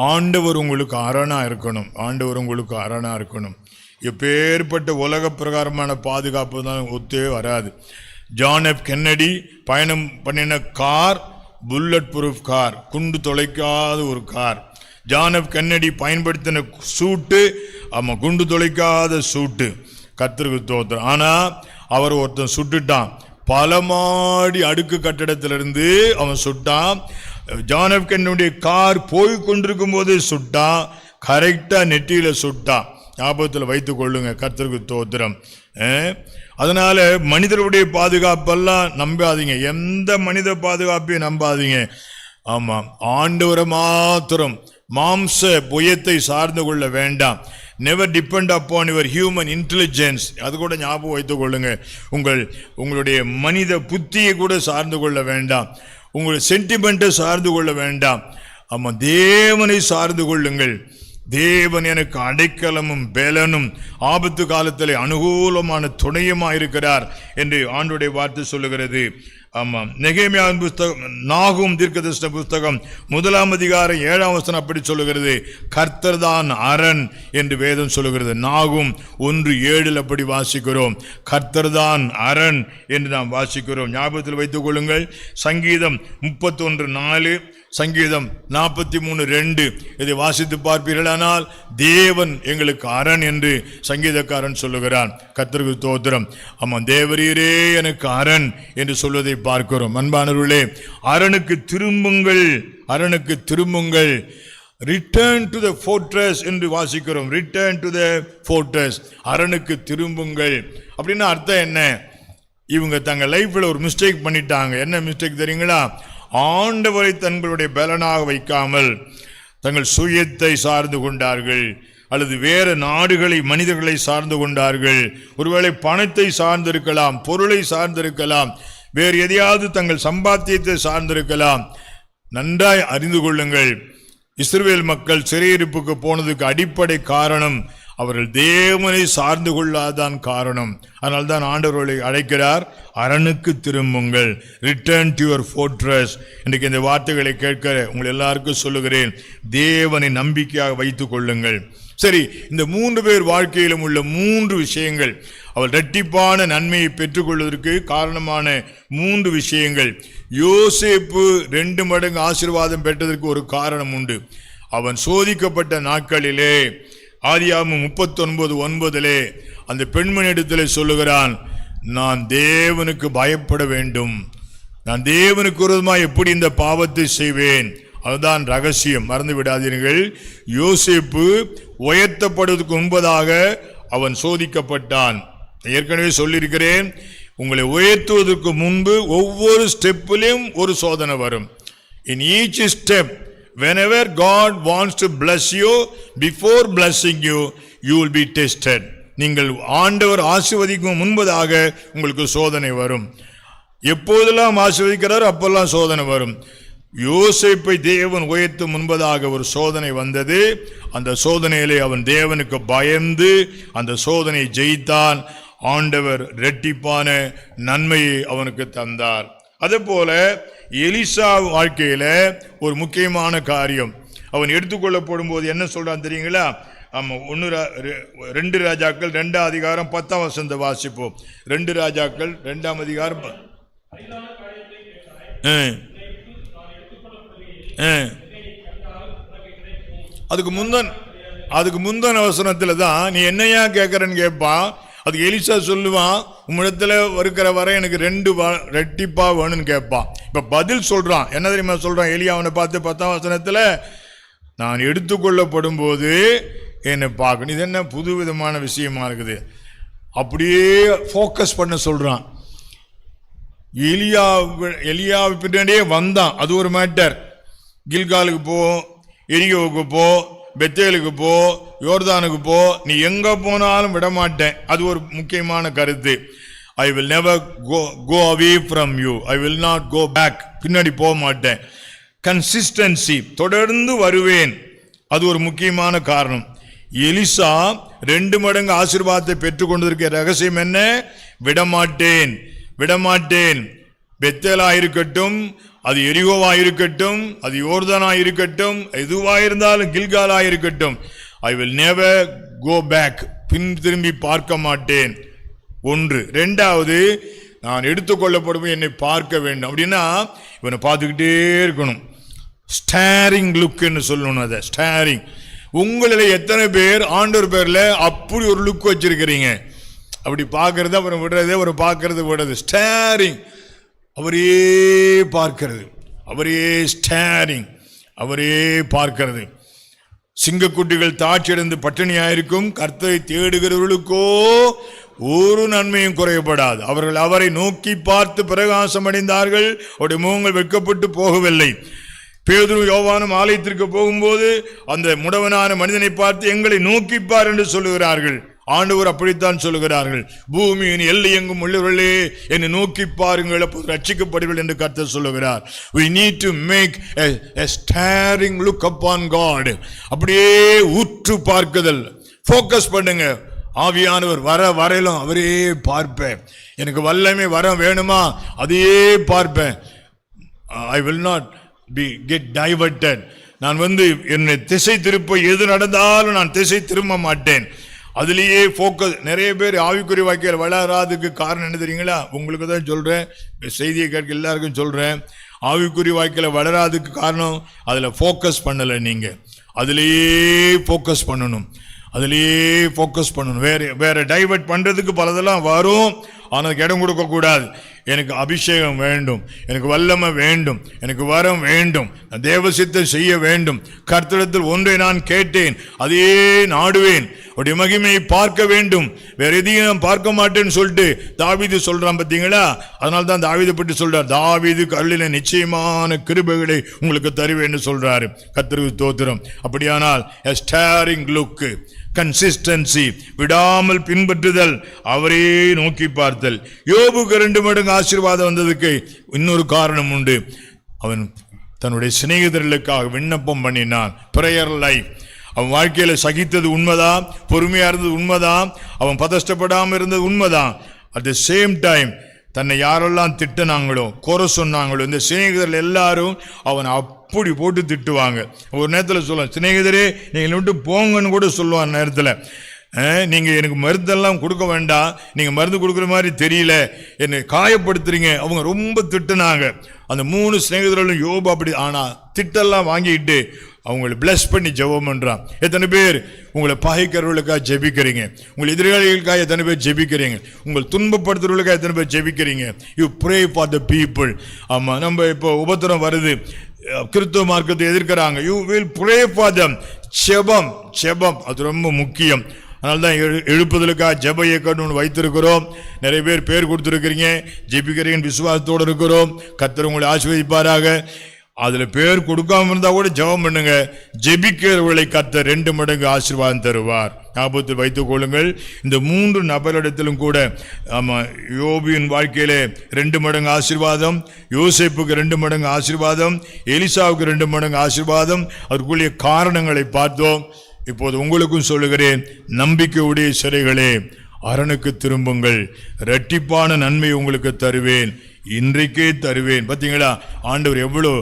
ஆண்டவர் உங்களுக்கு அரணா இருக்கணும். ஆண்டவர் உங்களுக்கு அரணா இருக்கணும். எப்பேற்பட்ட உலக பிரகாரமான பாதுகாப்பு தான் ஒத்தே வராது. ஜான் எஃப் கென்னடி பயணம் பண்ணின கார் புல்லட் ப்ரூஃப் கார், குண்டு தொலைக்காத ஒரு கார். ஜான் எஃப் கென்னடி பயன்படுத்தின சூட்டு குண்டு தொலைக்காத சூட்டு. கர்த்தருக்கு ஸ்தோத்திரம். ஆனா அவர் ஒருத்தன் சுட்டுட்டான், பலமாடி அடுக்கு கட்டடத்திலிருந்து அவன் சுட்டான். ஜான் எஃப் கென்னடியுடைய கார் போய் கொண்டிருக்கும் போது சுட்டான், கரெக்டா நெற்றியில சுட்டான். ஞாபகத்தில் வைத்துக் கொள்ளுங்க. கர்த்தருக்கு ஸ்தோத்திரம். அதனால மனிதருடைய பாதுகாப்பெல்லாம் நம்பாதீங்க, எந்த மனித பாதுகாப்பையும் நம்பாதீங்க. ஆமா, ஆண்டவரை மாத்திரம் மாம்ச புயத்தை சார்ந்து கொள்ள வேண்டாம். Never depend upon your human intelligence. அது கூட ஞாபகம் வைத்துக் கொள்ளுங்க. உங்களுடைய மனித புத்தியை கூட சார்ந்து கொள்ள வேண்டாம், உங்களுடைய சென்டிமெண்ட்டை சார்ந்து கொள்ள வேண்டாம். ஆமா, தேவனை சார்ந்து கொள்ளுங்கள். தேவன் எனக்கு அடைக்கலமும் பெலனும் ஆபத்து காலத்தில் அனுகூலமான துணையுமா இருக்கிறார் என்று ஆண்டவருடைய வார்த்தை சொல்லுகிறது. ஆமாம், நெகேமியாவின் புஸ்தகம், நாகூம் தீர்க்கதரிசன புஸ்தகம் 1 அதிகாரம் 7 வசனம் அப்படி சொல்லுகிறது. கர்த்தர் தான் அரண் என்று வேதம் சொல்லுகிறது. நாகூம் 1:7 அப்படி வாசிக்கிறோம். கர்த்தர் தான் அரண் என்று நாம் வாசிக்கிறோம். ஞாபகத்தில் வைத்துக் கொள்ளுங்கள். சங்கீதம் 31:4, சங்கீதம் 43:2 இதை வாசித்து பார்ப்பீர்களானால் தேவன் எங்களுக்கு அரண் என்று சங்கீதக்காரன் சொல்லுகிறான். கர்த்தருக்கு ஸ்தோத்திரம். ஆமா, தேவரீரே எனக்கு அரண் என்று சொல்வதை பார்க்கிறோம். அன்பானவர்களே, அரணுக்கு திரும்புங்கள், அரணுக்கு திரும்புங்கள். ரிட்டர்ன் டு த ஃபோர்ட்ரஸ் என்று வாசிக்கிறோம். ரிட்டர்ன் டு த ஃபோர்ட்ரஸ், அரணுக்கு திரும்புங்கள். அப்படின்னா அர்த்தம் என்ன? இவங்க தங்கள் லைஃப்ல ஒரு மிஸ்டேக் பண்ணிட்டாங்க. என்ன மிஸ்டேக் தெரியுங்களா? ஆண்டவரை தங்களுடைய பலனாக வைக்காமல் தங்கள் சுயத்தை சார்ந்து கொண்டார்கள், அல்லது வேறு நாடுகளை மனிதர்களை சார்ந்து கொண்டார்கள். ஒருவேளை பணத்தை சார்ந்திருக்கலாம், பொருளை சார்ந்திருக்கலாம், வேறு எதையாவது தங்கள் சம்பாத்தியத்தை சார்ந்திருக்கலாம். நன்றாய் அறிந்து கொள்ளுங்கள், இஸ்ரவேல் மக்கள் சிறையிருப்புக்கு போனதுக்கு அடிப்படை காரணம் அவர்கள் தேவனை சார்ந்து கொள்ளாதான் காரணம். அதனால் தான் ஆண்டவர்களை அழைக்கிறார், அரணுக்கு திரும்புங்கள், ரிட்டர்ன் டு யுவர் ஃபோர்ட்ரஸ். இன்றைக்கு இந்த வார்த்தைகளை கேட்கிற உங்கள் எல்லாருக்கும் சொல்லுகிறேன், தேவனை நம்பிக்கையாக வைத்துக் கொள்ளுங்கள். சரி, இந்த 3 பேர் வாழ்க்கையிலும் உள்ள 3 விஷயங்கள், அவள் இரட்டிப்பான நன்மையை பெற்றுக்கொள்வதற்கு காரணமான 3 விஷயங்கள். யோசேப்பு 2 மடங்கு ஆசீர்வாதம் பெற்றதற்கு ஒரு காரணம் உண்டு. அவன் சோதிக்கப்பட்ட நாட்களிலே, ஆதியாகமம் 39:9 அந்த பெண்மணியிடத்தில் சொல்லுகிறான், நான் தேவனுக்கு பயப்பட வேண்டும், நான் தேவனுக்கு விரோதமாக எப்படி இந்த பாவத்தை செய்வேன். அதுதான் ரகசியம், மறந்து விடாதீர்கள். யோசேப்பு உயர்த்தப்படுவதற்கு முன்பதாக அவன் சோதிக்கப்பட்டான். ஏற்கனவே சொல்லியிருக்கிறேன், உங்களை உயர்த்துவதற்கு முன்பு ஒவ்வொரு ஸ்டெப்பிலும் ஒரு சோதனை வரும். In each step, whenever God wants to bless you, before blessing you, you will be tested. நீங்கள் ஆண்டவர் ஆசீர்வதிக்கும் முன்பதாக உங்களுக்கு சோதனை வரும். எப்போதெல்லாம் ஆசீர்வதிக்கிறார் அப்பெல்லாம் சோதனை வரும். யோசேப்பை தேவன் உயர்த்தும் முன்பதாக ஒரு சோதனை வந்தது. அந்த சோதனையிலே அவன் தேவனுக்கு பயந்து அந்த சோதனையை ஜெயித்தான். ஆண்டவர் இரட்டிப்பான நன்மையை அவனுக்கு தந்தார். அதே போல எலிசா வாழ்க்கையில ஒரு முக்கியமான காரியம், அவன் எடுத்துக்கொள்ளப்படும் போது என்ன சொல்றான் தெரியுங்களா? 2 ராஜாக்கள் 2 அதிகாரம் 10 வசனத்தை வாசிப்போம். 2 ராஜாக்கள் 2 அதிகாரம் அதுக்கு முந்தன வசனத்துல தான் நீ என்னையா கேட்கறன்னு கேட்பான். அதுக்கு எலிசா சொல்லுவான், உம்மிடத்துல இருக்கிற வரை எனக்கு 2 ரெட்டிப்பா வேணும்னு கேட்பான். இப்ப பதில் சொல்றான், என்ன தெரியுமா சொல்றான்? எலியா அவனை பார்த்து 10 வசனத்துல, நான் எடுத்துக்கொள்ளப்படும் போது என்னை பார்க்கணும். இது என்ன புது விதமான விஷயமா இருக்குது? அப்படியே ஃபோக்கஸ் பண்ண சொல்றான். எலியா பின்னாடியே வந்தான், அது ஒரு மேட்டர். கில்காலுக்கு போ, எரிகோவுக்கு போ, பெத்தேலுக்கு போ, யோர்தானுக்கு போ, நீ எங்க போனாலும் விடமாட்டேன், அது ஒரு முக்கியமான கருத்து. ஐ will never go away from you, I will not go back, பின்னாடி போக மாட்டேன். கன்சிஸ்டன்சி, தொடர்ந்து வருவேன், அது ஒரு முக்கியமான காரணம். எலிசா 2 மடங்கு ஆசீர்வாதத்தை பெற்றுக்கொண்டிருக்கிற ரகசியம் என்ன? விடமாட்டேன், விடமாட்டேன். பெத்தேலா இருக்கட்டும், அது எரிகோவா இருக்கட்டும், அது யோர்தானா இருக்கட்டும், எதுவா இருந்தாலும், கில்காலா இருக்கட்டும், I will never go back, பின் திரும்பி பார்க்க மாட்டேன். 1. 2வது, நான் எடுத்துக்கொள்ளப்படும் என்னை பார்க்க வேண்டும். அப்படின்னா இவனை பார்த்துக்கிட்டே இருக்கணும். ஸ்டாரிங் லுக்னு சொல்லணும். அதை ஸ்டாரிங். உங்களில் எத்தனை பேர் ஆண்டவர் பேர்ல அப்படி ஒரு லுக் வச்சிருக்கிறீங்க? அப்படி பார்க்கறது அப்புறம் விடுறது, அப்புறம் பார்க்கறது விடுறது. ஸ்டேரிங், அவரையே பார்க்கிறது, அவரையே ஸ்டேரிங், அவரையே பார்க்கிறது. சிங்கக்குட்டிகள் தாட்சியடைந்து பட்டினியாயிருக்கும், கர்த்தரை தேடுகிறவர்களுக்கோ ஒரு நன்மையும் குறையப்படாது. அவர்கள் அவரை நோக்கி பார்த்து பிரகாசம் அடைந்தார்கள், அவருடைய முகங்கள் வெட்கப்பட்டு போகவில்லை. பேதுரு யோவானும் ஆலயத்திற்கு போகும்போது அந்த முடவனான மனிதனை பார்த்து எங்களை நோக்கிப்பார் என்று சொல்லுகிறார்கள். ஆண்டவர் அப்படித்தான் சொல்லுகிறார்கள், பூமியின் எல்லை எங்கும் உள்ளவர்களே என்னை நோக்கி பாருங்கள், அப்போது ரட்சிக்கப்படுவீர்கள் என்று கர்த்தர் சொல்லுகிறார். We need to make a staring look upon God. அப்படியே உற்று பார்க்குதல், ஃபோக்கஸ் பண்ணுங்க. ஆவியானவர் வர வரையிலும் அவரே பார்ப்பேன். எனக்கு வல்லமை வர வேணுமா, அதையே பார்ப்பேன். I will not get diverted. நான் என்னை திசை திருப்ப எது நடந்தாலும் நான் திசை திரும்ப மாட்டேன். அதுலேயே ஃபோக்கஸ். நிறைய பேர் ஆவிக்குரிய வாழ்க்கையில் வளராதுக்கு காரணம் என்ன தெரியுங்களா? உங்களுக்கு தான் சொல்கிறேன், செய்தியை கேட்க எல்லாருக்கும் சொல்கிறேன். ஆவிக்குரிய வாழ்க்கையில் வளராதுக்கு காரணம் அதில் ஃபோக்கஸ் பண்ணலை. நீங்கள் அதுலேயே ஃபோக்கஸ் பண்ணணும், அதுலேயே ஃபோக்கஸ் பண்ணணும். வேற டைவர்ட் பண்ணுறதுக்கு பலதெல்லாம் வரும், ஆனால் இடம் கொடுக்கக்கூடாது. எனக்கு அபிஷேகம் வேண்டும், எனக்கு வல்லமை வேண்டும், எனக்கு வரம் வேண்டும், தேவ சித்தம் செய்ய வேண்டும். கர்த்தரிடத்தில் ஒன்றை நான் கேட்டேன், அதையே நாடுவேன், உடைய மகிமையை பார்க்க வேண்டும், வேற எதையும் நான் பார்க்க மாட்டேன்னு சொல்லிட்டு தாவீது சொல்றான் பார்த்தீங்களா? அதனால தான் தாவீதை பற்றி சொல்றார், தாவீது அருளின நிச்சயமான கிருபைகளை உங்களுக்கு தருவேன்னு சொல்றாரு. கர்த்தருக்கு ஸ்தோத்திரம். அப்படியானால் a staring look, கன்சிஸ்டன்சி, விடாமல் பின்பற்றுதல், அவரே நோக்கி பார்த்தல். யோபுக்கு 2 மடங்கு ஆசீர்வாதம் வந்ததுக்கு இன்னொரு காரணம் உண்டு. அவன் தன்னுடைய சிநேகிதர்களுக்காக விண்ணப்பம் பண்ணினான். Prayer life. அவன் வாழ்க்கையில சகித்தது உண்மைதான், பொறுமையா இருந்தது உண்மைதான், அவன் பதஷ்டப்படாமல் இருந்தது உண்மைதான். அட் த சேம் டைம் தன்னை யாரெல்லாம் திட்டினாங்களோ, குறை சொன்னாங்களோ, இந்த சிநேகிதர்கள் எல்லாரும் அவன் அப்படி போட்டு திட்டுவாங்க. ஒரு நேரத்தில் சொல்லுவான், சிநேகிதரே நீங்கள் விட்டு போங்கன்னு கூட சொல்லுவான். நேரத்தில் நீங்கள் எனக்கு மருந்தெல்லாம் கொடுக்க வேண்டாம், நீங்கள் மருந்து கொடுக்குற மாதிரி தெரியல, என்னை காயப்படுத்துறீங்க. அவங்க ரொம்ப திட்டுனாங்க. அந்த 3 சிநேகிதர்களும் யோபு அப்படி. ஆனால் திட்டெல்லாம் வாங்கிட்டு அவங்களை பிளஸ் பண்ணி ஜெபம் பண்றான். எத்தனை பேர் உங்களை பகைக்கிறவர்களுக்காக ஜெபிக்கிறீங்க? உங்கள் எதிராளிகளுக்காக எத்தனை பேர் ஜெபிக்கிறீங்க? உங்கள் துன்பப்படுத்துறவர்களுக்காக எத்தனை பேர் ஜெபிக்கிறீங்க? You pray for the people. ஆமாம், நம்ம இப்போ உபத்திரம் வருது, கிறிஸ்துவ மார்க்கத்தை எதிர்க்கிறாங்க. You will pray for them. ஜெபம், ஜெபம் அது ரொம்ப முக்கியம். அதனால தான் எழுப்புதலுக்காக ஜெப இயக்கம்னு வைத்திருக்கிறோம். நிறைய பேர் கொடுத்துருக்கிறீங்க, ஜெபிக்கிறீங்க, விசுவாசத்தோடு இருக்கிறோம். கர்த்தர் உங்களை ஆசீர்வதிப்பாராக. அதில் பேர் கொடுக்காம இருந்தால் கூட ஜெபம் பண்ணுங்க. ஜெபிக்கிறவர்களை கர்த்தர் 2 மடங்கு ஆசீர்வாதம் தருவார். ஞாபகத்தில் வைத்துக் கொள்ளுங்கள். இந்த 3 நபரிடத்திலும் கூட யோபின் வாழ்க்கையிலே 2 மடங்கு ஆசீர்வாதம், யோசேப்புக்கு 2 மடங்கு ஆசீர்வாதம், எலிசாவுக்கு 2 மடங்கு ஆசீர்வாதம். அதற்குரிய காரணங்களை பார்த்தோம். இப்போது உங்களுக்கும் சொல்லுகிறேன், நம்பிக்கையுடைய சிறைகளே அரணுக்கு திரும்புங்கள், இரட்டிப்பான நன்மை உங்களுக்கு தருவேன், இன்றைக்கே தருவேன். பார்த்தீங்களா, ஆண்டவர் எவ்வளோ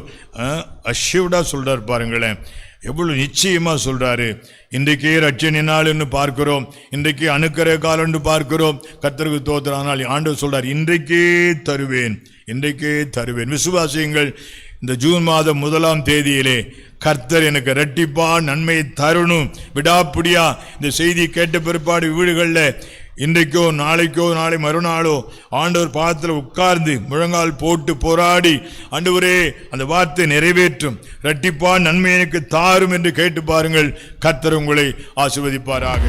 அஷ்யூர்டா சொல்றார் பாருங்களேன், எவ்வளவு நிச்சயமா சொல்றாரு. இன்றைக்கே ரட்சணை நாள்னு பார்க்கிறோம், இன்றைக்கே அணுக்கரை காலம்னு பார்க்கிறோம். கர்த்தருக்கு ஸ்தோத்திரம். ஆனால் ஆண்டவர் சொல்றார், இன்றைக்கே தருவேன், இன்றைக்கே தருவேன். விசுவாசியுங்கள். இந்த ஜூன் மாதம் 1ஆம் தேதியிலே கர்த்தர் எனக்கு இரட்டிப்பா நன்மையை தரணும். விடாப்பிடியா இந்த செய்தி கேட்ட பிற்பாடு வீடுகளில் இன்றைக்கோ நாளைக்கோ நாளை மறுநாளோ ஆண்டவர் பாதத்தில் உட்கார்ந்து முழங்கால் போட்டு போராடி, ஆண்டவரே அந்த வார்த்தை நிறைவேற்றும், இரட்டிப்பா நன்மை எனக்கு தாரும் என்று கேட்டு பாருங்கள். கர்த்தர் உங்களை ஆசீர்வதிப்பாராக.